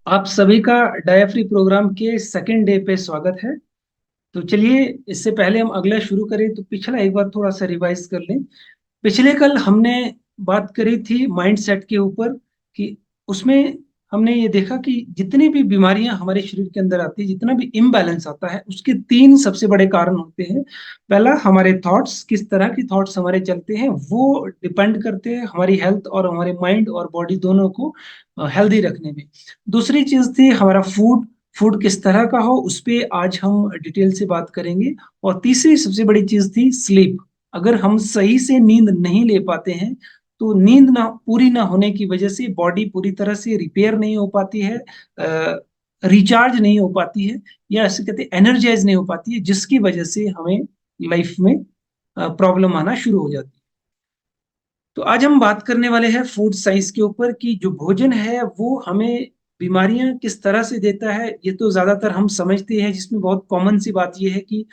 आप सभी का डायफ्री प्रोग्राम के सेकंड डे पे स्वागत है। तो चलिए, इससे पहले हम अगला शुरू करें तो पिछला एक बार थोड़ा सा रिवाइज कर लें। पिछले कल हमने बात करी थी माइंड सेट के ऊपर कि उसमें हमने ये देखा कि जितनी भी बीमारियां हमारे शरीर के अंदर आती है, जितना भी इम्बैलेंस आता है, उसके तीन सबसे बड़े कारण होते हैं। पहला, हमारे थॉट्स, किस तरह की थॉट्स हमारे चलते हैं वो डिपेंड करते हैं हमारी हेल्थ और हमारे माइंड और बॉडी दोनों को हेल्दी रखने में। दूसरी चीज थी हमारा फूड। फूड किस तरह का हो उस पे आज हम डिटेल से बात करेंगे। और तीसरी सबसे बड़ी चीज थी स्लीप। अगर हम सही से नींद नहीं ले पाते हैं तो नींद ना पूरी ना होने की वजह से बॉडी पूरी तरह से रिपेयर नहीं हो पाती है, रिचार्ज नहीं हो पाती है, या ऐसे कहते हैं एनर्जाइज नहीं हो पाती है, जिसकी वजह से हमें लाइफ में प्रॉब्लम आना शुरू हो जाती है। तो आज हम बात करने वाले हैं फूड साइंस के ऊपर कि जो भोजन है वो हमें बीमारियां किस तरह से देता है। ये तो ज्यादातर हम समझते हैं, जिसमें बहुत कॉमन सी बात ये है कि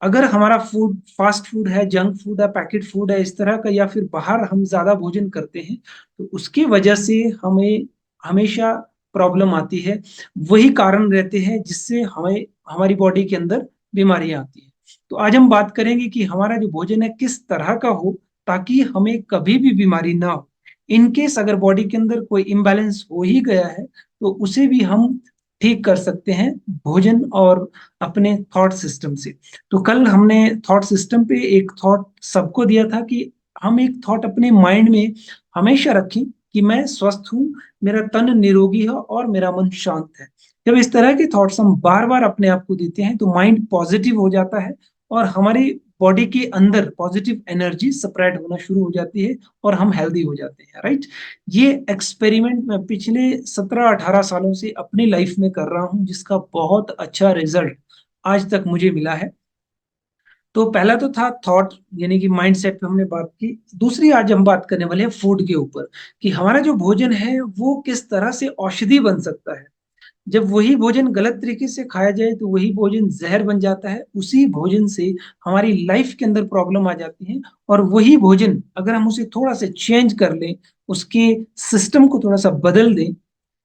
अगर हमारा फूड फास्ट फूड है, जंक फूड है, पैकेट फूड है, इस तरह का, या फिर बाहर हम ज्यादा भोजन करते हैं तो उसकी वजह से हमें हमेशा प्रॉब्लम आती है। वही कारण रहते हैं जिससे हमें हमारी बॉडी के अंदर बीमारियां आती हैं। तो आज हम बात करेंगे कि हमारा जो भोजन है किस तरह का हो ताकि हमें कभी भी बीमारी ना हो। इन केस अगर बॉडी के अंदर कोई इम्बैलेंस हो ही गया है तो उसे भी हम ठीक कर सकते हैं भोजन और अपने थॉट सिस्टम से। तो कल हमने थॉट सिस्टम पे एक थॉट सबको दिया था कि हम एक थॉट अपने माइंड में हमेशा रखें कि मैं स्वस्थ हूँ, मेरा तन निरोगी है और मेरा मन शांत है। जब इस तरह के थॉट्स हम बार बार अपने आप को देते हैं तो माइंड पॉजिटिव हो जाता है और हमारी बॉडी के अंदर पॉजिटिव एनर्जी स्प्रेड होना शुरू हो जाती है और हम हेल्दी हो जाते हैं, राइट। ये एक्सपेरिमेंट मैं पिछले 17-18 सालों से अपनी लाइफ में कर रहा हूँ, जिसका बहुत अच्छा रिजल्ट आज तक मुझे मिला है। तो पहला तो था थॉट, यानी कि माइंड सेट पे हमने बात की। दूसरी आज हम बात करने वाले हैं फूड के ऊपर कि हमारा जो भोजन है वो किस तरह से औषधि बन सकता है। जब वही भोजन गलत तरीके से खाया जाए तो वही भोजन जहर बन जाता है, उसी भोजन से हमारी लाइफ के अंदर प्रॉब्लम आ जाती है। और वही भोजन अगर हम उसे थोड़ा सा चेंज कर लें, उसके सिस्टम को थोड़ा सा बदल दें,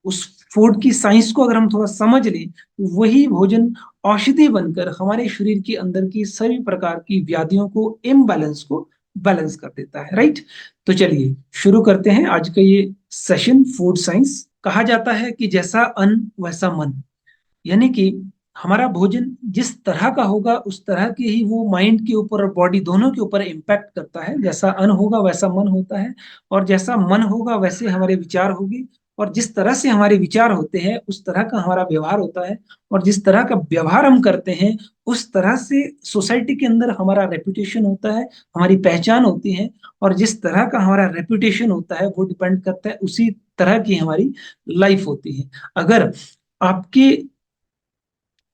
उस फूड की साइंस को अगर हम थोड़ा समझ लें तो वही भोजन औषधि बनकर हमारे शरीर के अंदर की सभी प्रकार की व्याधियों को, इम्बैलेंस को बैलेंस कर देता है, राइट। तो चलिए शुरू करते हैं आज का ये सेशन। फूड साइंस कहा जाता है कि जैसा अन्न वैसा मन, यानी कि हमारा भोजन जिस तरह का होगा उस तरह के ही वो माइंड के ऊपर और बॉडी दोनों के ऊपर इम्पैक्ट करता है। जैसा अन्न होगा वैसा मन होता है, और जैसा मन होगा वैसे हमारे विचार होंगे, और जिस तरह से हमारे विचार होते हैं उस तरह का हमारा व्यवहार होता है, और जिस तरह का व्यवहार हम करते हैं उस तरह से सोसाइटी के अंदर हमारा रेपुटेशन होता है, हमारी पहचान होती है। और जिस तरह का हमारा रेपुटेशन होता है वो डिपेंड करता है उसी तरह की हमारी लाइफ होती है। अगर आपके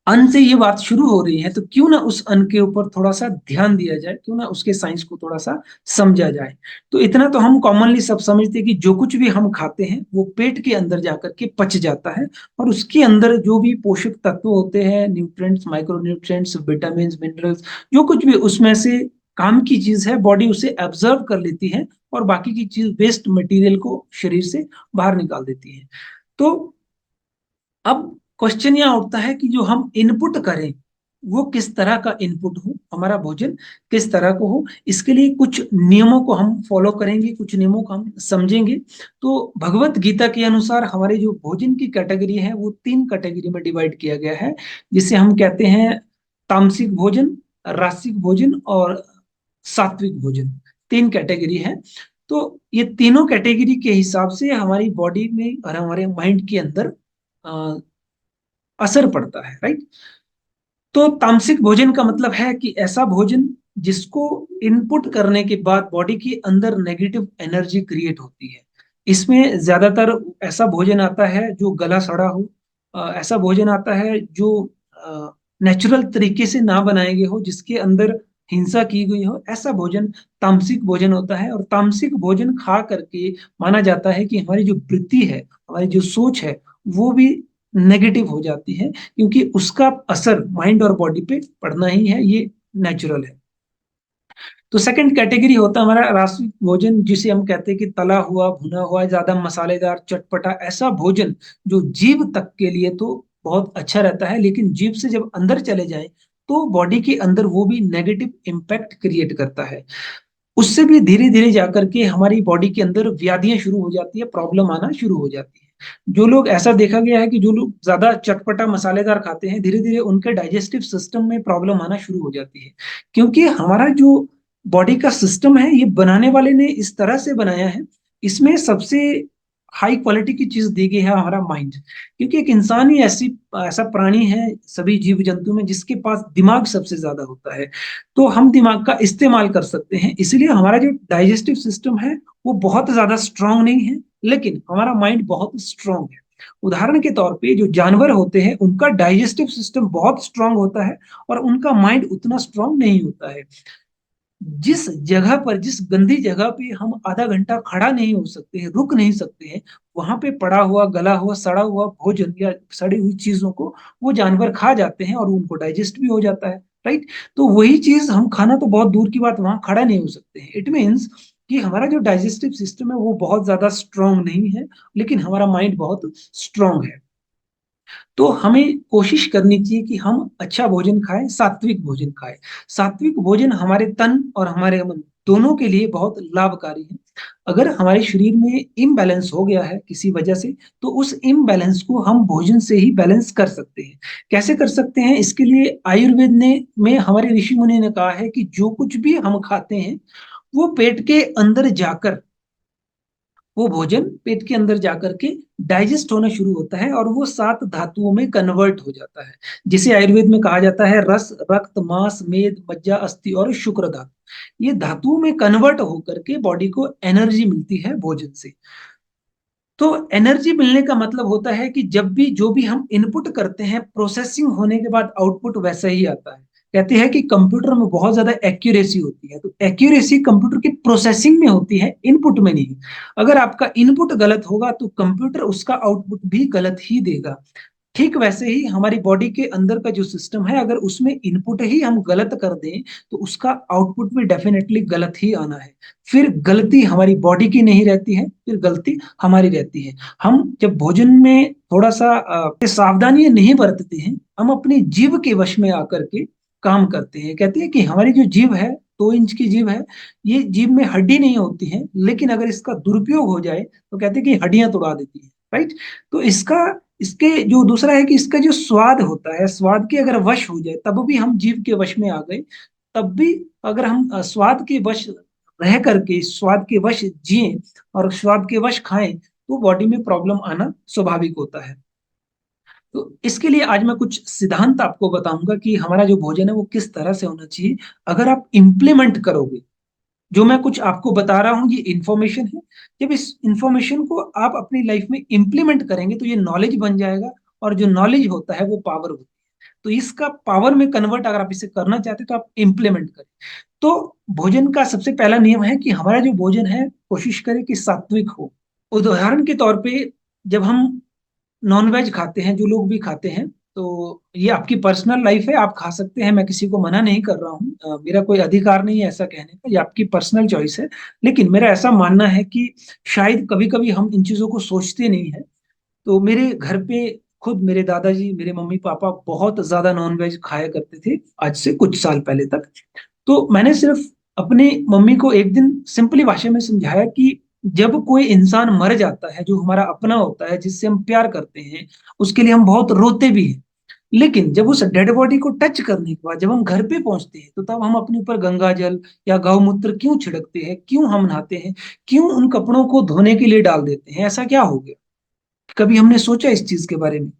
अन्न से ये बात शुरू हो रही है तो क्यों ना उस अन्न के ऊपर थोड़ा सा ध्यान दिया जाए, क्यों ना उसके साइंस को थोड़ा सा समझा जाए। तो इतना तो हम कॉमनली सब समझते हैं कि जो कुछ भी हम खाते हैं वो पेट के अंदर जाकर के पच जाता है, और उसके अंदर जो भी पोषक तत्व होते हैं, nutrients, micro nutrients, vitamin, minerals, जो कुछ भी उसमें से काम की चीज है बॉडी उसे एब्जर्व कर लेती है और बाकी की चीज वेस्ट मटेरियल को शरीर से बाहर निकाल देती है। तो अब क्वेश्चन यह उठता है कि जो हम इनपुट करें वो किस तरह का इनपुट हो, हमारा भोजन किस तरह को हो। इसके लिए कुछ नियमों को हम फॉलो करेंगे, कुछ नियमों को हम समझेंगे। तो भगवत गीता के अनुसार हमारे जो भोजन की कैटेगरी है वो तीन कैटेगरी में डिवाइड किया गया है, जिसे हम कहते हैं तामसिक भोजन, रासिक भोजन और सात्विक भोजन। तीन कैटेगरी है। तो ये तीनों कैटेगरी के हिसाब से हमारी बॉडी में और हमारे माइंड के अंदर असर पड़ता है, राइट। तो तामसिक भोजन का मतलब है कि ऐसा भोजन जिसको इनपुट करने के बाद बॉडी के अंदर नेगेटिव एनर्जी क्रिएट होती है। इसमें ज्यादातर ऐसा भोजन आता है जो गला सड़ा हो, ऐसा भोजन आता है जो नेचुरल तरीके से ना बनाए गए हो, जिसके अंदर हिंसा की गई हो, ऐसा भोजन तामसिक भोजन होता है। और तामसिक भोजन खा करके माना जाता है कि हमारी जो वृत्ति है, हमारी जो सोच है, वो भी नेगेटिव हो जाती है, क्योंकि उसका असर माइंड और बॉडी पे पड़ना ही है, ये नेचुरल है। तो सेकंड कैटेगरी होता है हमारा राष्ट्रीय भोजन, जिसे हम कहते हैं कि तला हुआ, भुना हुआ, ज्यादा मसालेदार, चटपटा, ऐसा भोजन जो जीभ तक के लिए तो बहुत अच्छा रहता है, लेकिन जीभ से जब अंदर चले जाए तो बॉडी के अंदर वो भी नेगेटिव इम्पैक्ट क्रिएट करता है। उससे भी धीरे धीरे जाकर के हमारी बॉडी के अंदर व्याधियां शुरू हो जाती है, प्रॉब्लम आना शुरू हो जाती है। जो लोग, ऐसा देखा गया है कि जो लोग ज्यादा चटपटा मसालेदार खाते हैं, धीरे धीरे उनके डाइजेस्टिव सिस्टम में प्रॉब्लम आना शुरू हो जाती है। क्योंकि हमारा जो बॉडी का सिस्टम है, ये बनाने वाले ने इस तरह से बनाया है, इसमें सबसे हाई क्वालिटी की चीज दी गई है हमारा माइंड। क्योंकि एक इंसान ही ऐसा प्राणी है सभी जीव जंतु में जिसके पास दिमाग सबसे ज्यादा होता है। तो हम दिमाग का इस्तेमाल कर सकते हैं, इसलिए हमारा जो डाइजेस्टिव सिस्टम है वो बहुत ज्यादा स्ट्रांग नहीं है, लेकिन हमारा माइंड बहुत स्ट्रांग है। उदाहरण के तौर पे जो जानवर होते हैं उनका डाइजेस्टिव सिस्टम बहुत स्ट्रांग होता है, और उनका माइंड उतना स्ट्रांग नहीं होता है। जिस जगह पर, जिस गंदी जगह पे हम आधा घंटा खड़ा नहीं हो सकते हैं, रुक नहीं सकते हैं, वहां पे पड़ा हुआ, गला हुआ, सड़ा हुआ भोजन या सड़ी हुई चीजों को वो जानवर खा जाते हैं और उनको डाइजेस्ट भी हो जाता है। राइट। तो वही चीज हम खाना तो बहुत दूर की बात, वहां खड़ा नहीं हो सकते हैं। इट मीन्स कि हमारा जो डाइजेस्टिव सिस्टम है वो बहुत ज्यादा स्ट्रांग नहीं है, लेकिन हमारा माइंड बहुत स्ट्रांग है। तो हमें कोशिश करनी चाहिए कि हम अच्छा भोजन खाएं, सात्विक भोजन खाएं। सात्विक भोजन हमारे तन और हमारे मन दोनों के लिए बहुत लाभकारी है। अगर हमारे शरीर में इम्बैलेंस हो गया है किसी वजह से, तो उस इम्बैलेंस को हम भोजन से ही बैलेंस कर सकते हैं। कैसे कर सकते हैं? इसके लिए आयुर्वेद ने में हमारे ऋषि मुनि ने कहा है कि जो कुछ भी हम खाते हैं वो पेट के अंदर जाकर, वो भोजन पेट के अंदर जाकर के डाइजेस्ट होना शुरू होता है और वो 7 धातुओं में कन्वर्ट हो जाता है, जिसे आयुर्वेद में कहा जाता है रस, रक्त, मांस, मेद, मज्जा, अस्थि और शुक्र धातु। ये धातुओं में कन्वर्ट होकर के बॉडी को एनर्जी मिलती है भोजन से। तो एनर्जी मिलने का मतलब होता है कि जब भी जो भी हम इनपुट करते हैं, प्रोसेसिंग होने के बाद आउटपुट वैसा ही आता है। कहते हैं कि कंप्यूटर में बहुत ज्यादा एक्यूरेसी होती है, तो एक्यूरेसी कंप्यूटर की प्रोसेसिंग में होती है, इनपुट में नहीं। अगर आपका इनपुट गलत होगा तो कंप्यूटर उसका आउटपुट भी गलत ही देगा। ठीक वैसे ही हमारी बॉडी के अंदर का जो सिस्टम है, अगर उसमें इनपुट ही हम गलत कर दें तो उसका आउटपुट भी डेफिनेटली गलत ही आना है। फिर गलती हमारी बॉडी की नहीं रहती है, फिर गलती हमारी रहती है। हम जब भोजन में थोड़ा सा सावधानी नहीं बरतते हैं, हम अपनी जीभ के वश में आकर के काम करते हैं। कहते हैं कि हमारी जो जीभ है, 2 इंच की जीभ है, ये जीभ में हड्डी नहीं होती है, लेकिन अगर इसका दुरुपयोग हो जाए तो कहते हैं कि हड्डियां तोड़ा देती है। राइट। तो इसके जो दूसरा है कि इसका जो स्वाद होता है, स्वाद के अगर वश हो जाए तब भी हम जीव के वश में आ गए। तब भी अगर हम स्वाद के वश रह करके स्वाद के वश जिए और स्वाद के वश खाएं, तो बॉडी में प्रॉब्लम आना स्वाभाविक होता है। तो इसके लिए आज मैं कुछ सिद्धांत आपको बताऊंगा कि हमारा जो भोजन है वो किस तरह से होना चाहिए। अगर आप इम्प्लीमेंट करोगे, जो मैं कुछ आपको बता रहा हूँ ये इंफॉर्मेशन है, जब इस इंफॉर्मेशन को आप अपनी लाइफ में इंप्लीमेंट करेंगे तो ये नॉलेज बन जाएगा, और जो नॉलेज होता है वो पावर होती है। तो इसका पावर में कन्वर्ट अगर आप इसे करना चाहते हैं तो आप इंप्लीमेंट करें। तो भोजन का सबसे पहला नियम है कि हमारा जो भोजन है कोशिश करें कि सात्विक हो। उदाहरण के तौर पे, जब हम नॉनवेज खाते हैं, जो लोग भी खाते हैं, तो ये आपकी पर्सनल लाइफ है, आप खा सकते हैं, मैं किसी को मना नहीं कर रहा हूँ, मेरा कोई अधिकार नहीं है ऐसा कहने का, ये आपकी पर्सनल चॉइस है। लेकिन मेरा ऐसा मानना है कि शायद कभी कभी हम इन चीजों को सोचते नहीं है। तो मेरे घर पे खुद मेरे दादाजी, मेरे मम्मी पापा बहुत ज्यादा नॉनवेज खाया करते थे, आज से कुछ साल पहले तक। तो मैंने सिर्फ अपने मम्मी को एक दिन सिंपली भाषा में समझाया कि जब कोई इंसान मर जाता है, जो हमारा अपना होता है, जिससे हम प्यार करते हैं, उसके लिए हम बहुत रोते भी हैं। लेकिन जब उस डेड बॉडी को टच करने के बाद जब हम घर पे पहुंचते हैं, तो तब हम अपने ऊपर गंगा जल या गौमूत्र क्यों छिड़कते हैं, क्यों हम नहाते हैं, क्यों उन कपड़ों को धोने के लिए डाल देते हैं? ऐसा क्या हो गया? कभी हमने सोचा इस चीज के बारे में?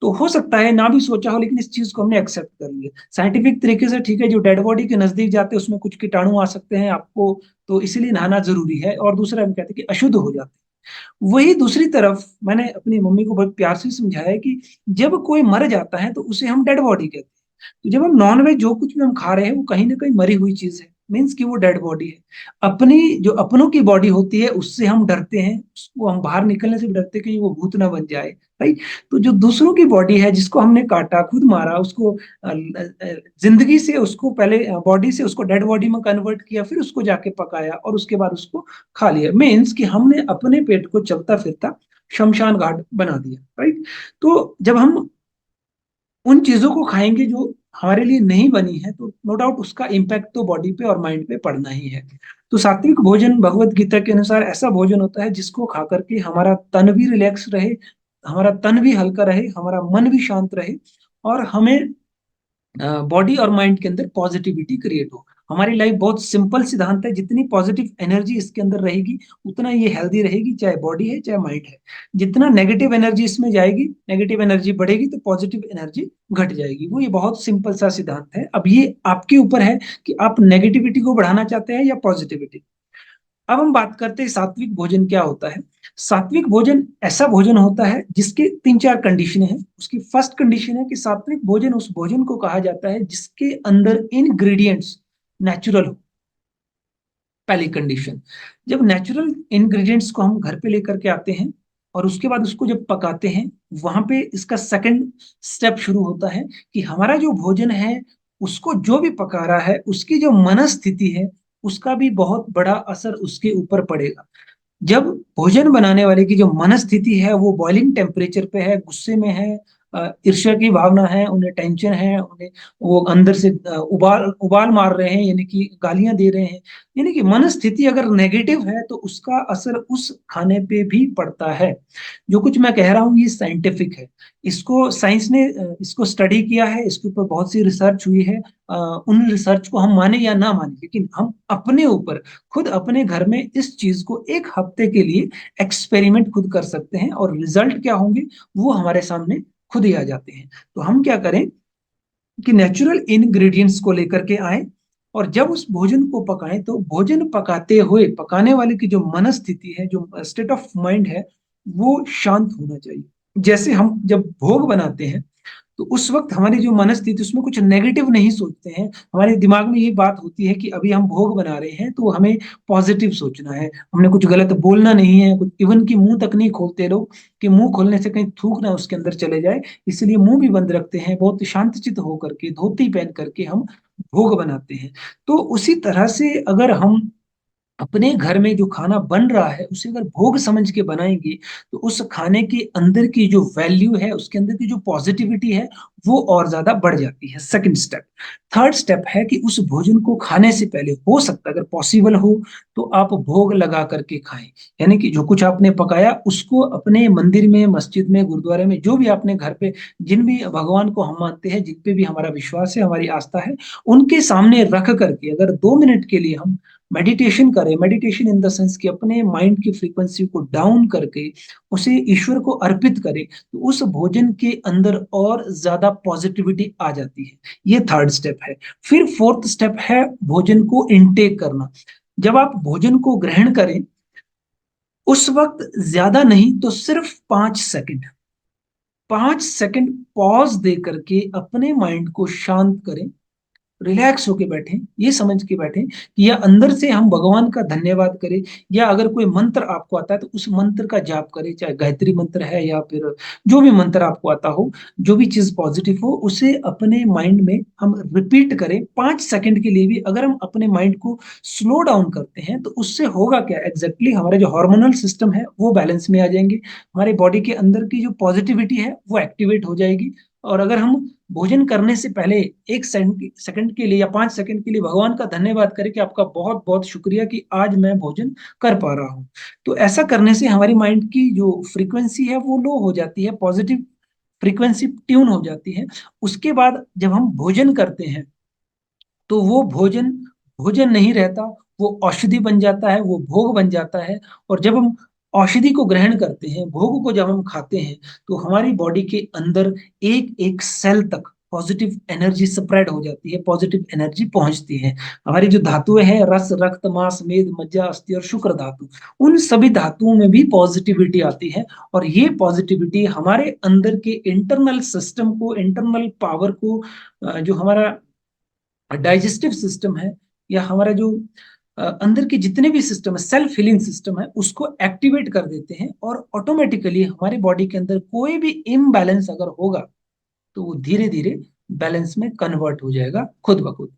तो हो सकता है ना भी सोचा हो, लेकिन इस चीज को हमने एक्सेप्ट कर लिया साइंटिफिक तरीके से। ठीक है, जो डेड बॉडी के नजदीक जाते हैं उसमें कुछ कीटाणु आ सकते हैं आपको, तो इसीलिए नहाना जरूरी है। और दूसरा हम कहते हैं कि अशुद्ध हो जाते हैं। वही दूसरी तरफ मैंने अपनी मम्मी को बहुत प्यार से समझाया कि जब कोई मर जाता है तो उसे हम डेड बॉडी कहते हैं। तो जब हम नॉन वेज जो कुछ भी हम खा रहे हैं वो कहीं ना कहीं मरी हुई चीज है। मीन्स कि वो डेड बॉडी है। अपनी जो अपनों की बॉडी होती है उससे हम डरते हैं, उसको हम बाहर निकलने से भी डरते हैं कि वो भूत ना बन जाए, राइट। तो जो दूसरों की बॉडी है, जिसको हमने काटा, खुद मारा, उसको जिंदगी से, उसको पहले बॉडी से उसको डेड बॉडी में कन्वर्ट किया, फिर उसको जाके पकाया और उसके बाद उसको खा लिया, मीन्स कि हमने अपने पेट को चलता फिरता शमशान घाट बना दिया, राइट। तो जब हम उन चीजों को खाएंगे जो हमारे लिए नहीं बनी है, तो नो डाउट उसका इम्पैक्ट तो बॉडी पे और माइंड पे पड़ना ही है। तो सात्विक भोजन भगवत गीता के अनुसार ऐसा भोजन होता है जिसको खा करके हमारा तन भी रिलैक्स रहे, हमारा तन भी हल्का रहे, हमारा मन भी शांत रहे, और हमें बॉडी और माइंड के अंदर पॉजिटिविटी क्रिएट हो। हमारी लाइफ बहुत सिंपल सिद्धांत है, जितनी पॉजिटिव एनर्जी इसके अंदर रहेगी उतना ये हेल्दी रहेगी, चाहे बॉडी है चाहे माइंड है। जितना नेगेटिव एनर्जी इसमें जाएगी, नेगेटिव एनर्जी बढ़ेगी, तो पॉजिटिव एनर्जी घट जाएगी। वो ये बहुत सिंपल सा सिद्धांत है। अब ये आपके ऊपर है कि आप नेगेटिविटी को बढ़ाना चाहते हैं या पॉजिटिविटी। अब हम बात करते हैं सात्विक भोजन क्या होता है। सात्विक भोजन ऐसा भोजन होता है जिसके तीन चार कंडीशन है। उसकी फर्स्ट कंडीशन है कि सात्विक भोजन उस भोजन को कहा जाता है जिसके अंदर इंग्रेडिएंट्स नेचुरल हो। पहली कंडीशन, जब नेचुरल इंग्रेडिएंट्स को हम घर पे लेकर के आते हैं और उसके बाद उसको जब पकाते हैं, वहां पे इसका सेकंड स्टेप शुरू होता है कि हमारा जो भोजन है, उसको जो भी पका रहा है उसकी जो मनस्थिति है, उसका भी बहुत बड़ा असर उसके ऊपर पड़ेगा। जब भोजन बनाने वाले की जो मनस्थिति है वो बॉइलिंग टेम्परेचर पे है, गुस्से में है, ईर्ष्या की भावना है, उन्हें टेंशन है, उन्हें वो अंदर से उबाल उबाल मार रहे हैं, यानी कि गालियां दे रहे हैं, यानी कि मनस्थिति अगर नेगेटिव है तो उसका असर उस खाने पे भी पड़ता है। जो कुछ मैं कह रहा हूँ ये साइंटिफिक है। इसको साइंस ने इसको स्टडी किया है, इसके ऊपर बहुत सी रिसर्च हुई है। उन रिसर्च को हम माने या ना माने, लेकिन हम अपने ऊपर खुद अपने घर में इस चीज को एक हफ्ते के लिए एक्सपेरिमेंट खुद कर सकते हैं, और रिजल्ट क्या होंगे वो हमारे सामने खुद ही आ जाते हैं। तो हम क्या करें कि नेचुरल इंग्रेडिएंट्स को लेकर के आए, और जब उस भोजन को पकाएं तो भोजन पकाते हुए पकाने वाले की जो मनस्थिति है, जो स्टेट ऑफ माइंड है, वो शांत होना चाहिए। जैसे हम जब भोग बनाते हैं तो उस वक्त हमारी जो मनस्थिति, उसमें कुछ नेगेटिव नहीं सोचते हैं। हमारे दिमाग में ये बात होती है कि अभी हम भोग बना रहे हैं तो हमें पॉजिटिव सोचना है, हमने कुछ गलत बोलना नहीं है, कुछ इवन की मुंह तक नहीं खोलते लोग, कि मुंह खोलने से कहीं थूक ना उसके अंदर चले जाए, इसलिए मुंह भी बंद रखते हैं। बहुत शांतचित्त होकर के, धोती पहन करके हम भोग बनाते हैं। तो उसी तरह से अगर हम अपने घर में जो खाना बन रहा है उसे अगर भोग समझ के बनाएंगे, तो उस खाने के अंदर की जो वैल्यू है, उसके अंदर की जो पॉजिटिविटी है, वो और ज्यादा बढ़ जाती है। Second step. थर्ड स्टेप है कि उस भोजन को खाने से पहले, हो सकता है अगर पॉसिबल हो तो आप भोग लगा करके खाएं। यानी कि जो कुछ आपने पकाया उसको अपने मंदिर में, मस्जिद में, गुरुद्वारे में, जो भी आपने घर पे, जिन भी भगवान को हम मानते हैं, जिन पे भी हमारा विश्वास है, हमारी आस्था है, उनके सामने रख करके अगर 2 मिनट के लिए हम मेडिटेशन करें, मेडिटेशन इन द सेंस कि अपने माइंड की फ्रीक्वेंसी को डाउन करके उसे ईश्वर को अर्पित करें, तो उस भोजन के अंदर और ज्यादा पॉजिटिविटी आ जाती है। ये थर्ड स्टेप है। फिर फोर्थ स्टेप है भोजन को इनटेक करना। जब आप भोजन को ग्रहण करें, उस वक्त ज्यादा नहीं तो सिर्फ 5 सेकंड, 5 सेकंड पॉज दे करके अपने माइंड को शांत करें, रिलैक्स होके बैठे, ये समझ के बैठे कि या अंदर से हम भगवान का धन्यवाद करें, या अगर कोई मंत्र आपको आता है तो उस मंत्र का जाप करें, चाहे गायत्री मंत्र है या फिर जो भी मंत्र आपको आता हो, जो भी चीज पॉजिटिव हो उसे अपने माइंड में हम रिपीट करें 5 सेकंड के लिए भी। अगर हम अपने माइंड को स्लो डाउन करते हैं तो उससे होगा क्या एग्जैक्टली, हमारे जो हार्मोनल सिस्टम है वो बैलेंस में आ जाएंगे, हमारे बॉडी के अंदर की जो पॉजिटिविटी है वो एक्टिवेट हो जाएगी। और अगर हम भोजन करने से पहले 1 सेकंड के लिए या 5 सेकंड के लिए भगवान का धन्यवाद करें कि आपका बहुत बहुत शुक्रिया कि आज मैं भोजन कर पा रहा हूँ, तो ऐसा करने से हमारी माइंड की जो फ्रीक्वेंसी है वो लो हो जाती है, पॉजिटिव फ्रीक्वेंसी ट्यून हो जाती है। उसके बाद जब हम भोजन करते हैं तो वो भोजन भोजन नहीं रहता, वो औषधि बन जाता है, वो भोग बन जाता है। और जब हम औषधि को ग्रहण करते हैं, भोग को जब हम खाते हैं, तो हमारी बॉडी के अंदर एक एक सेल तक पॉजिटिव एनर्जी स्प्रेड हो जाती है, पॉजिटिव एनर्जी पहुंचती है। हमारी जो धातुएं हैं, रस, रक्त, मांस, मेद, मज्जा, अस्थि और शुक्र धातु, उन सभी धातुओं में भी पॉजिटिविटी आती है। और ये पॉजिटिविटी हमारे अंदर के इंटरनल सिस्टम को, इंटरनल पावर को, जो हमारा डाइजेस्टिव सिस्टम है, या हमारा जो अंदर के जितने भी सिस्टम है, सेल्फ हीलिंग सिस्टम है, उसको एक्टिवेट कर देते हैं, और ऑटोमेटिकली हमारे बॉडी के अंदर कोई भी इम्बैलेंस अगर होगा तो वो धीरे धीरे बैलेंस में कन्वर्ट हो जाएगा खुद ब खुद।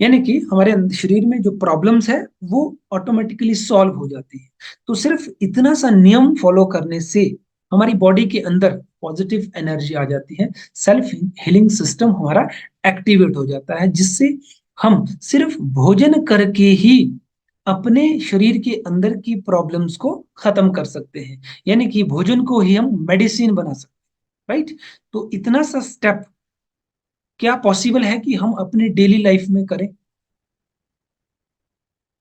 यानी कि हमारे शरीर में जो प्रॉब्लम्स है वो ऑटोमेटिकली सॉल्व हो जाती है। तो सिर्फ इतना सा नियम फॉलो करने से हमारी बॉडी के अंदर पॉजिटिव एनर्जी आ जाती है, सेल्फ हीलिंग सिस्टम हमारा एक्टिवेट हो जाता है, जिससे हम सिर्फ भोजन करके ही अपने शरीर के अंदर की प्रॉब्लम्स को खत्म कर सकते हैं। यानी कि भोजन को ही हम मेडिसिन बना सकते हैं, राइट। तो इतना सा स्टेप क्या पॉसिबल है कि हम अपने डेली लाइफ में करें?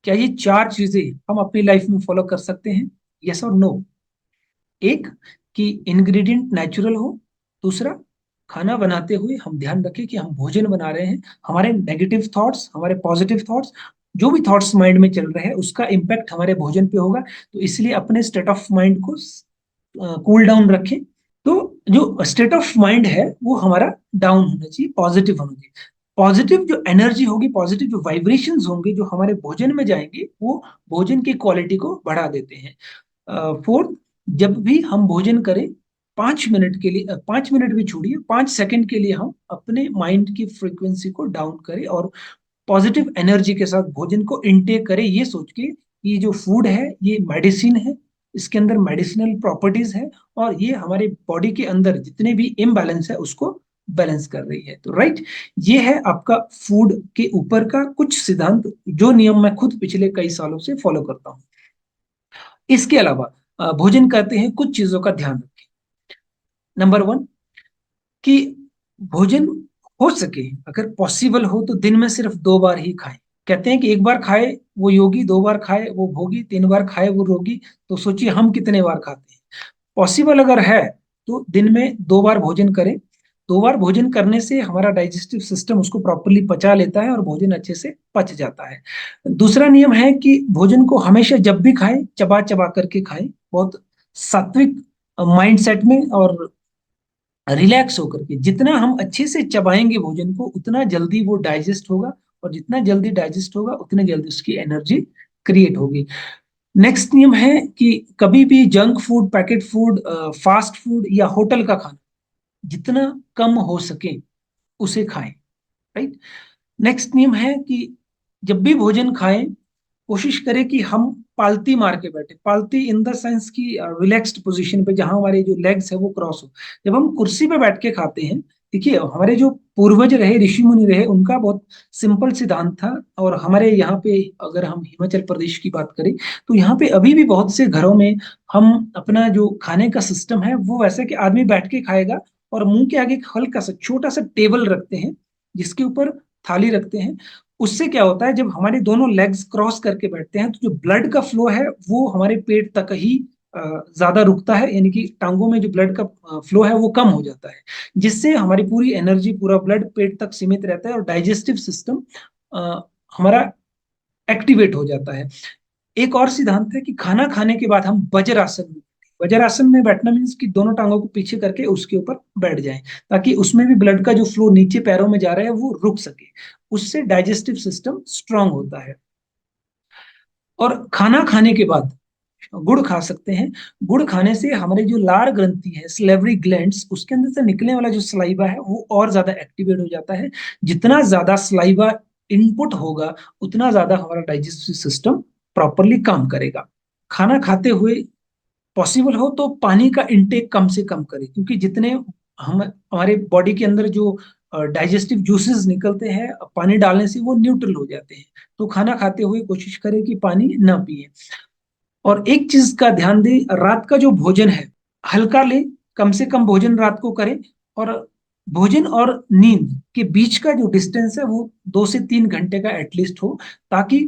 क्या ये चार चीजें हम अपनी लाइफ में फॉलो कर सकते हैं? यस और नो। एक, कि इंग्रेडिएंट नेचुरल हो। दूसरा, खाना बनाते हुए हम ध्यान रखें कि हम भोजन बना रहे हैं, हमारे नेगेटिव थॉट्स, हमारे पॉजिटिव थॉट्स, जो भी थॉट्स माइंड में चल रहे हैं उसका इम्पैक्ट हमारे भोजन पे होगा। तो इसलिए अपने स्टेट ऑफ माइंड को कूल डाउन रखें। तो जो स्टेट ऑफ माइंड है वो हमारा डाउन होना चाहिए, पॉजिटिव होना चाहिए। पॉजिटिव जो एनर्जी होगी, पॉजिटिव जो वाइब्रेशंस होंगे जो हमारे भोजन में जाएंगे, वो भोजन की क्वालिटी को बढ़ा देते हैं। फोर्थ, जब भी हम भोजन करें 5 मिनट के लिए, 5 मिनट भी छोड़िए, 5 सेकंड के लिए हम अपने माइंड की फ्रीक्वेंसी को डाउन करें और पॉजिटिव एनर्जी के साथ भोजन को इनटेक करें, ये सोच के कि जो फूड है ये मेडिसिन है, इसके अंदर मेडिसिनल प्रॉपर्टीज है, और ये हमारे बॉडी के अंदर जितने भी इम्बैलेंस है उसको बैलेंस कर रही है। तो राइट, ये है आपका फूड के ऊपर का कुछ सिद्धांत, जो नियम मैं खुद पिछले कई सालों से फॉलो करता हूँ। इसके अलावा भोजन करते हैं कुछ चीजों का ध्यान रखें। नंबर वन, कि भोजन हो सके, अगर पॉसिबल हो तो दिन में सिर्फ 2 बार ही खाएं। कहते हैं कि एक बार खाए वो योगी, 2 बार खाए वो भोगी, 3 बार खाए वो रोगी। तो सोचिए हम कितने बार खाते हैं। पॉसिबल अगर है तो दिन में 2 बार भोजन करें। 2 बार भोजन करने से हमारा डाइजेस्टिव सिस्टम उसको प्रॉपरली पचा लेता है और भोजन अच्छे से पच जाता है। दूसरा नियम है कि भोजन को हमेशा जब भी खाएं चबा चबा करके खाएं, बहुत सात्विक माइंड सेट में और रिलैक्स होकर के। जितना हम अच्छे से चबाएंगे भोजन को उतना जल्दी वो डाइजेस्ट होगा, और जितना जल्दी डाइजेस्ट होगा उतने जल्दी उसकी एनर्जी क्रिएट होगी। नेक्स्ट नियम है कि कभी भी junk food, packet food, fast food या होटल का खाना जितना कम हो सके उसे खाएं, राइट। नेक्स्ट नियम है कि जब भी भोजन खाएं कोशिश करें कि हम पालती मार के बैठे, पालती इन द सेंस की रिलैक्स्ड पोजीशन पे, जहां हमारे जो लेग्स है वो क्रॉस हो। जब हम कुर्सी पे बैठ के खाते हैं, देखिए हमारे जो पूर्वज रहे, ऋषि मुनि रहे, उनका बहुत सिंपल सिद्धांत था। और हमारे यहाँ पे अगर हम हिमाचल प्रदेश की बात करें तो यहाँ पे अभी भी बहुत से घरों में हम अपना जो खाने का सिस्टम है वो वैसे कि आदमी बैठ के खाएगा और मुंह के आगे एक हल्का सा छोटा सा टेबल रखते हैं जिसके ऊपर थाली रखते हैं। उससे क्या होता है, जब हमारे दोनों लेग्स क्रॉस करके बैठते हैं तो जो ब्लड का फ्लो है वो हमारे पेट तक ही ज्यादा रुकता है, यानी कि टांगों में जो ब्लड का फ्लो है वो कम हो जाता है, जिससे हमारी पूरी एनर्जी, पूरा ब्लड पेट तक सीमित रहता है और डाइजेस्टिव सिस्टम हमारा एक्टिवेट हो जाता है। एक और सिद्धांत है कि खाना खाने के बाद हम वज्रासन में, वज्रासन में बैठना मीन्स कि दोनों टांगों को पीछे करके उसके ऊपर बैठ जाएं, ताकि उसमें भी ब्लड का जो फ्लो नीचे पैरों में जा रहा है वो रुक सके। उससे डाइजेस्टिव सिस्टम स्ट्रांग होता है। और खाना खाने के बाद गुड़ खा सकते हैं। गुड़ खाने से हमारे जो लार ग्रंथि है, स्लेवरी ग्लैंड्स, उसके अंदर से निकलने वाला जो सलाइवा है वो और ज्यादा एक्टिवेट हो जाता है। जितना ज्यादा सलाइवा इनपुट होगा उतना ज्यादा हमारा डाइजेस्टिव सिस्टम प्रॉपरली काम करेगा। खाना खाते हुए पॉसिबल हो तो पानी का इंटेक कम से कम करें, क्योंकि जितने हम हमारे बॉडी के अंदर जो डाइजेस्टिव जूसेस निकलते हैं पानी डालने से वो न्यूट्रल हो जाते हैं। तो खाना खाते हुए कोशिश करें कि पानी ना पिए। और एक चीज का ध्यान दें, रात का जो भोजन है हल्का लें, कम से कम भोजन रात को करें। और भोजन और नींद के बीच का जो डिस्टेंस है वो 2 से 3 घंटे का एटलीस्ट हो, ताकि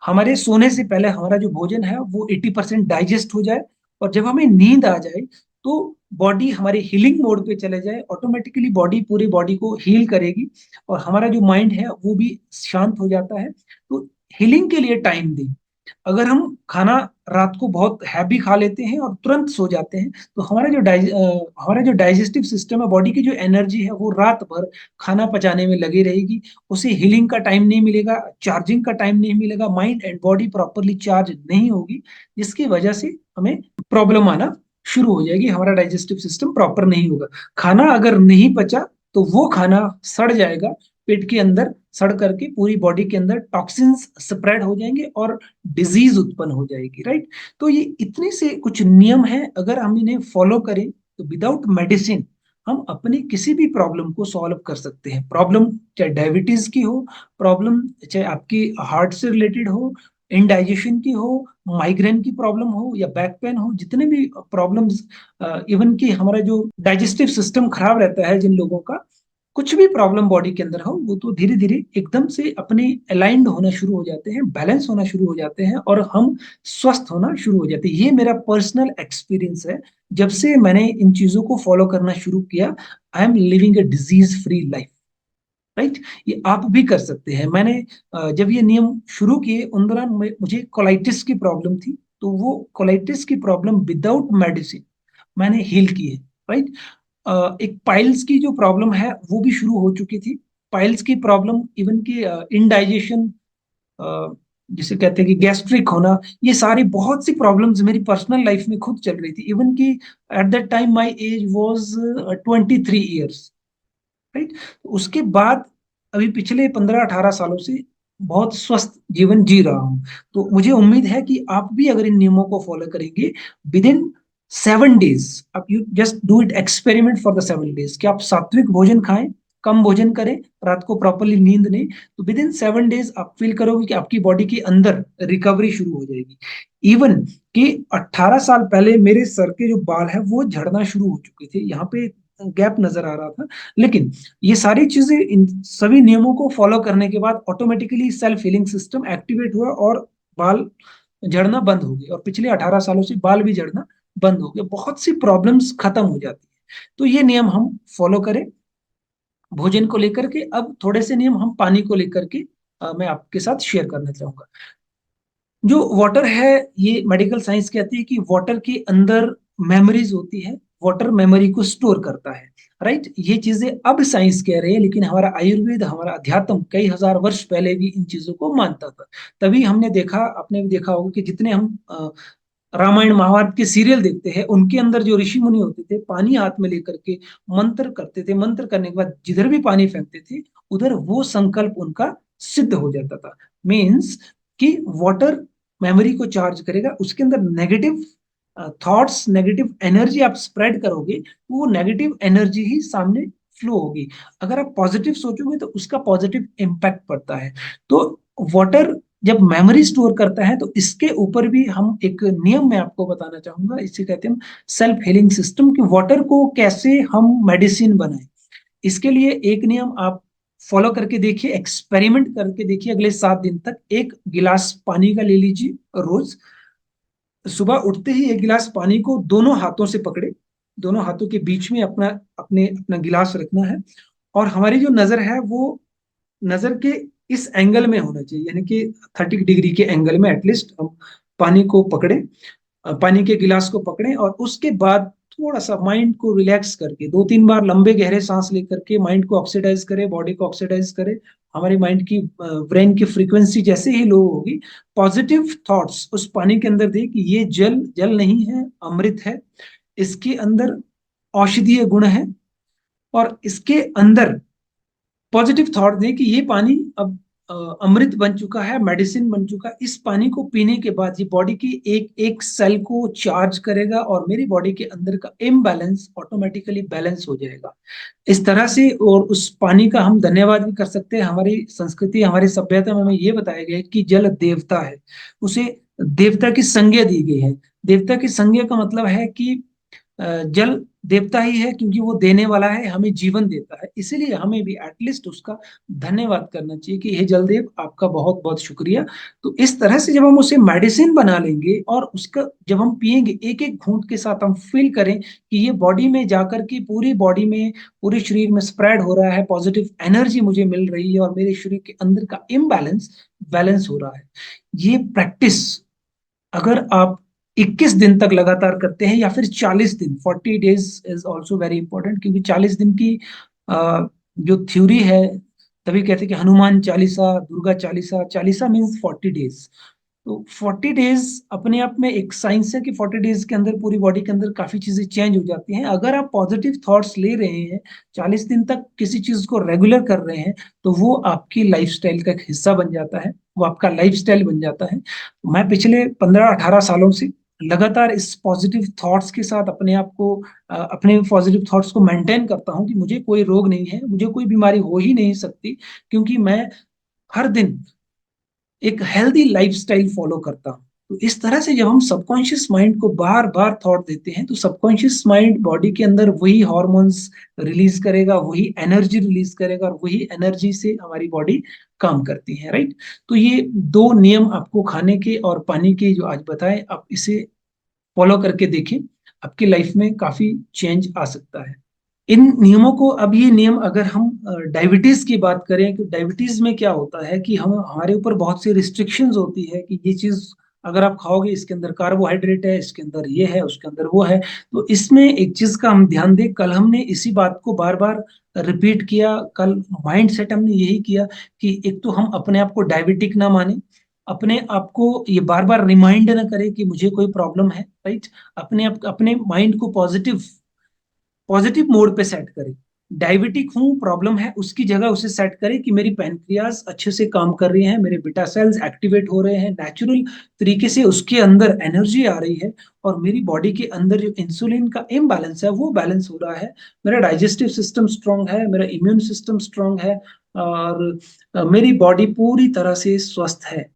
हमारे सोने से पहले हमारा जो भोजन है वो 80% डाइजेस्ट हो जाए। और जब हमें नींद आ जाए तो बॉडी हमारे हीलिंग मोड पे चले जाए, ऑटोमेटिकली बॉडी पूरी बॉडी को हील करेगी और हमारा जो माइंड है वो भी शांत हो जाता है। तो हीलिंग के लिए टाइम दें। अगर हम खाना रात को बहुत हैवी खा लेते हैं और तुरंत सो जाते हैं, तो हमारा जो डाइजेस्टिव सिस्टम है, बॉडी की जो एनर्जी है, वो रात भर खाना पचाने में लगी रहेगी। उसे हीलिंग का टाइम नहीं मिलेगा, चार्जिंग का टाइम नहीं मिलेगा, mind and body properly charge नहीं होगी, जिसकी वजह से हमें प्रॉब्लम आना शुरू हो जाएगी। हमारा डाइजेस्टिव सिस्टम प्रॉपर नहीं होगा। खाना अगर नहीं पचा तो वो खाना सड़ जाएगा पेट के अंदर, सड़ करके पूरी बॉडी के अंदर टॉक्सिन्स स्प्रेड हो जाएंगे और डिजीज उत्पन्न हो जाएगी, राइट। तो ये इतने से कुछ नियम हैं, अगर हम इन्हें फॉलो करें तो विदाउट मेडिसिन हम अपनी किसी भी प्रॉब्लम को सॉल्व कर सकते हैं। प्रॉब्लम चाहे डायबिटीज की हो, प्रॉब्लम चाहे आपकी हार्ट से रिलेटेड हो, इंडाइजेशन की हो, माइग्रेन की प्रॉब्लम हो या बैक पेन हो, जितने भी प्रॉब्लम्स, इवन कि हमारा जो डाइजेस्टिव सिस्टम खराब रहता है जिन लोगों का, कुछ भी प्रॉब्लम बॉडी के अंदर हो, वो तो धीरे धीरे एकदम से अपने अलाइंड होना शुरू हो जाते हैं, बैलेंस होना शुरू हो जाते हैं, और हम स्वस्थ होना शुरू हो जाते हैं। ये मेरा पर्सनल एक्सपीरियंस है। जब से मैंने इन चीजों को फॉलो करना शुरू किया, I am living a disease free life, right. ये आप भी कर सकते हैं। मैंने जब ये नियम शुरू किए, उन दौरान मुझे कोलाइटिस की प्रॉब्लम थी, तो वो कोलाइटिस की प्रॉब्लम विदाउट मेडिसिन मैंने हील की है, राइट। एक पाइल्स की जो प्रॉब्लम है वो भी शुरू हो चुकी थी। पाइल्स की प्रॉब्लम, इवन की इनडाइजेशन, जिसे कहते हैं कि गैस्ट्रिक होना, ये सारी बहुत सी प्रॉब्लम्स मेरी पर्सनल लाइफ में खुद चल रही थी। इवन कि at that time my age was 23 years, right. तो उसके बाद अभी पिछले 15-18 सालों से बहुत स्वस्थ जीवन जी रहा हूँ। तो मुझे उम्मीद है कि आप भी अगर इन नियमों को फॉलो करेंगे, विद इन 7 डेज, आप you just do it, experiment for the 7 days, कि आप सात्विक भोजन खाएं, कम भोजन करें, रात को प्रॉपरली नींद लें, तो विद इन 7 डेज आप फील करोगे कि आपकी बॉडी के अंदर रिकवरी शुरू हो जाएगी। इवन कि 18 साल पहले मेरे सर के जो बाल है वो झड़ना शुरू हो चुके थे, यहाँ पे गैप नजर आ रहा था। लेकिन ये सारी चीजें, इन सभी नियमों को फॉलो करने के बाद automatically self healing system activate हुआ और बाल झड़ना बंद हो गए, और पिछले 18 सालों से बाल भी झड़ना बंद हो गए, बहुत सी प्रॉब्लम्स खत्म हो जाती है। तो ये नियम हम फॉलो करें भोजन को लेकर के। अब थोड़े से नियम हम पानी को लेकर के मैं आपके साथ शेयर करना चाहूंगा। जो वाटर है, ये मेडिकल साइंस कहती है कि वाटर के अंदर मेमोरीज होती है, वाटर मेमोरी को स्टोर करता है, राइट। ये चीजें अब साइंस कह रही है, लेकिन हमारा आयुर्वेद, हमारा अध्यात्म कई हजार वर्ष पहले भी इन चीजों को मानता था। तभी हमने देखा, आपने भी देखा होगा कि जितने हम रामायण महाभारत के सीरियल देखते हैं, उनके अंदर जो ऋषि मुनि होते थे, पानी हाथ में लेकर के मंत्र करते थे, मंत्र करने के बाद जिधर भी पानी फेंकते थे, उधर वो संकल्प उनका सिद्ध हो जाता था। मीन्स कि वाटर मेमोरी को चार्ज करेगा, उसके अंदर नेगेटिव थॉट्स, नेगेटिव एनर्जी आप स्प्रेड करोगे, तो वो नेगेटिव एनर्जी ही सामने फ्लो होगी। अगर आप पॉजिटिव सोचोगे तो उसका पॉजिटिव इम्पैक्ट पड़ता है। तो वाटर जब मेमोरी स्टोर करता है, तो इसके ऊपर भी हम एक नियम मैं आपको बताना चाहूंगा, इसे कहते हैं सेल्फ हीलिंग सिस्टम, कि वाटर को कैसे हम मेडिसिन बनाएं। इसके लिए एक नियम आप फॉलो करके देखिए, एक्सपेरिमेंट करके देखिए, अगले 7 दिन तक 1 गिलास पानी का ले लीजिए रोज। सुबह उठते ही 1 गिलास पानी को दोनों हाथों से पकड़े, दोनों हाथों के बीच में अपना अपने अपना गिलास रखना है, और हमारी जो नजर है वो नजर के इस एंगल में होना चाहिए, यानी कि 30 डिग्री के एंगल में एटलीस्ट हम पानी को पकड़े, पानी के गिलास को पकड़ें, और उसके बाद थोड़ा सा माइंड को रिलैक्स करके 2-3 बार लंबे गहरे सांस लेकर के माइंड को ऑक्सीडाइज करें, बॉडी को ऑक्सीडाइज करें। हमारी माइंड की, ब्रेन की फ्रीक्वेंसी जैसे ही लो होगी, पॉजिटिव थॉट्स उस पानी के अंदर दे कि ये जल जल नहीं है, अमृत है, इसके अंदर औषधीय गुण है, और इसके अंदर पॉजिटिव थॉट दें कि ये पानी अब अमृत बन चुका है, मेडिसिन बन चुका है। इस पानी को पीने के बाद ये बॉडी की एक एक सेल को चार्ज करेगा, और मेरी बॉडी के अंदर का इम्बैलेंस ऑटोमेटिकली बैलेंस हो जाएगा। इस तरह से, और उस पानी का हम धन्यवाद भी कर सकते हैं। हमारी संस्कृति, हमारी सभ्यता में हमें ये बताया गया है कि जल देवता है, उसे देवता की संज्ञा दी गई है। देवता की संज्ञा का मतलब है कि जल देवता ही है, क्योंकि वो देने वाला है, हमें जीवन देता है। इसीलिए हमें भी एटलीस्ट उसका धन्यवाद करना चाहिए कि हे जलदेव, आपका बहुत बहुत शुक्रिया। तो इस तरह से जब हम उसे मेडिसिन बना लेंगे और उसका जब हम पिएंगे, एक एक घूंट के साथ हम फील करें कि ये बॉडी में जाकर के पूरी बॉडी में, पूरे शरीर में स्प्रेड हो रहा है, पॉजिटिव एनर्जी मुझे मिल रही है और मेरे शरीर के अंदर का इम्बैलेंस बैलेंस हो रहा है। ये प्रैक्टिस अगर आप 21 दिन तक लगातार करते हैं, या फिर 40 दिन, 40 days is also very important, क्योंकि 40 दिन की जो थ्योरी है, तभी कहते हैं कि हनुमान चालीसा, दुर्गा चालीसा, चालीसा मीन्स 40 डेज। तो 40 डेज अपने आप में एक साइंस है कि 40 डेज के अंदर पूरी बॉडी के अंदर काफी चीजें चेंज हो जाती हैं। अगर आप पॉजिटिव थॉट्स ले रहे हैं, 40 दिन तक किसी चीज को रेगुलर कर रहे हैं, तो वो आपकी लाइफस्टाइल का एक हिस्सा बन जाता है, वो आपका लाइफस्टाइल बन जाता है। मैं पिछले 15-18 सालों से लगातार इस पॉजिटिव थॉट्स के साथ अपने आप को, अपने पॉजिटिव थॉट्स को मेंटेन करता हूँ कि मुझे कोई रोग नहीं है, मुझे कोई बीमारी हो ही नहीं सकती, क्योंकि मैं हर दिन एक हेल्दी लाइफस्टाइल फॉलो करता हूँ। तो इस तरह से जब हम सबकॉन्शियस माइंड को बार बार थॉट देते हैं, तो सबकॉन्शियस माइंड बॉडी के अंदर वही हॉर्मोन्स रिलीज करेगा, वही एनर्जी रिलीज करेगा, और वही एनर्जी से हमारी बॉडी काम करती है, राइट। तो ये दो नियम आपको खाने के और पानी के जो आज बताए, आप इसे फॉलो करके देखें, आपकी लाइफ में काफी चेंज आ सकता है। इन नियमों को, अब ये नियम अगर हम डायबिटीज की बात करें, कि डायबिटीज में क्या होता है कि हम, हमारे ऊपर बहुत सी रिस्ट्रिक्शंस होती है कि ये चीज अगर आप खाओगे, इसके अंदर कार्बोहाइड्रेट है, इसके अंदर ये है, उसके अंदर वो है। तो इसमें एक चीज का हम ध्यान दें, कल हमने इसी बात को बार बार रिपीट किया, कल माइंड सेट हमने यही किया कि एक तो हम अपने आप को डायबिटिक ना माने, अपने आप को ये बार बार रिमाइंड ना करें कि मुझे कोई प्रॉब्लम है, राइट। अपने माइंड को पॉजिटिव पॉजिटिव मोड पे सेट करें। डायबिटिक हूँ, प्रॉब्लम है, उसकी जगह उसे सेट करें कि मेरी पैनक्रियाज अच्छे से काम कर रही हैं, मेरे बीटा सेल्स एक्टिवेट हो रहे हैं, नेचुरल तरीके से उसके अंदर एनर्जी आ रही है, और मेरी बॉडी के अंदर जो इंसुलिन का इम्बैलेंस है वो बैलेंस हो रहा है, मेरा डाइजेस्टिव सिस्टम स्ट्रांग है, मेरा इम्यून सिस्टम स्ट्रांग है, और मेरी बॉडी पूरी तरह से स्वस्थ है।